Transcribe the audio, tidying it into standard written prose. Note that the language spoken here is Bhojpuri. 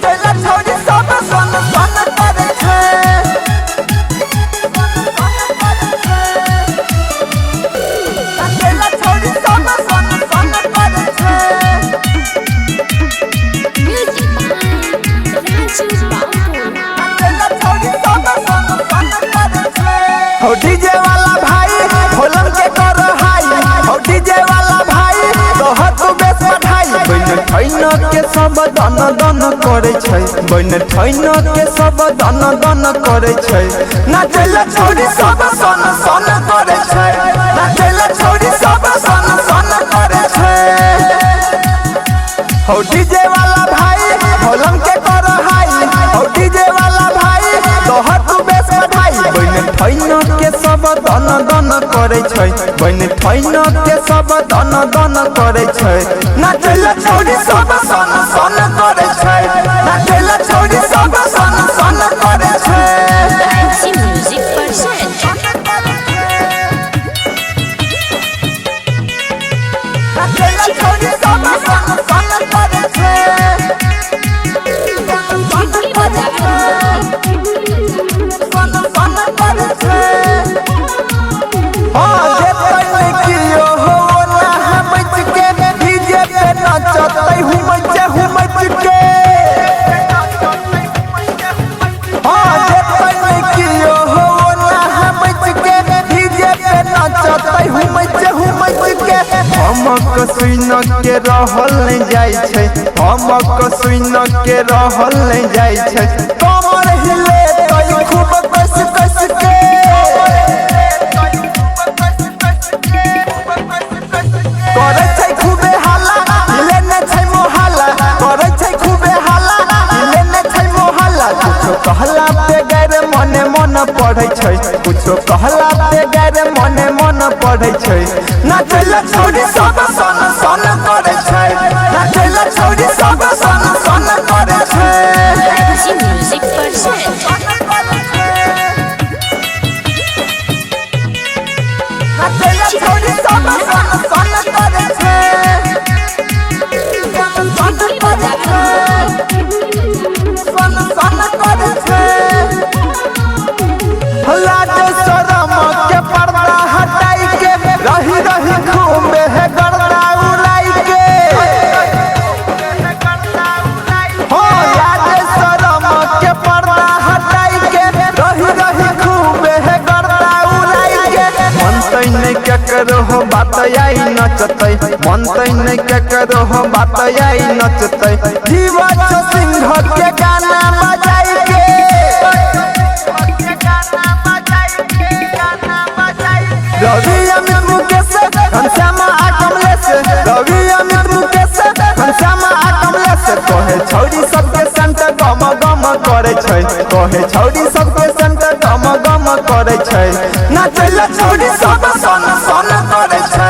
नाचेला छौरी सब सन सन करे छे नाचेला छौरी सब सन सन करे छे नाचेला छौरी सब सन सन करे छे हो डीजे वाला भाई होलम के कर हाई हो डीजे वाला भाई तोहर तू बेस बढ़ाई बन ठैन के सब दन दन करे छै बन ठैन के सब दन दन करे छै नाचेला छौरी सब सन सन करे छै नाचेला छौरी सब सन सन करे छै हो डीजे वाला भाई होलम के कर हाई हो डीजे वाला भाई तोहर तू बेस बढ़ाई बन ठैन के सब दन दन करे छै बन ठैन के सब दन दन करे छै नाचेला छौरी सब सन सन करे छै नाचेला छौरी सब सन सन करे छै नाचेला छौरी सब सन सन करे छै सन सन करे छै हां जेतै नहीं कियो हो ना हमच के डीजे पे नाचतै हुमच के हां जेतै नहीं कियो हो ना हमच के डीजे पे नाचतै हुमच के हमक सुन के रहल नहीं जाय छै हमक सुन के रहल नहीं जाय छै कमर हिले तई खूब कस कस के करे छै खूबे हाला लेने छै मोहल्ला करे छै खूबे हाला लेने छै मोहल्ला कुछो कहला पे गैर मने मन पढ़ै छै कुछो कहला पे गैर मने मन पढ़ै छै नाचेला छौरी सब सन सन करे छै नाचेला छौरी सब सन सन करे छै नाचेला छौरी सब सन सन करे छै सन सन करे छै लाज शरम के पर्दा हटाई के रही रही घूमे है गर्दा उड़ाई के हो लाज शरम के पर्दा हटाई के रही रही घूमे है गर्दा उड़ाई के मन तै नहीं केकरो हो बात आई नचतै मन तै नहीं केकरो हो बात आई नचतै जीवा सिंह के गाना बजाई के रवि अमित मुकेश घनश्यामा आ कमलेश रवि अमित मुकेश घनश्यामा आ कमलेश कहे छौरी सबके संत गम गम करे छै कहे छौरी सबके संत गम गम करे छै नाचेला छौरी सब सन सन करे छै।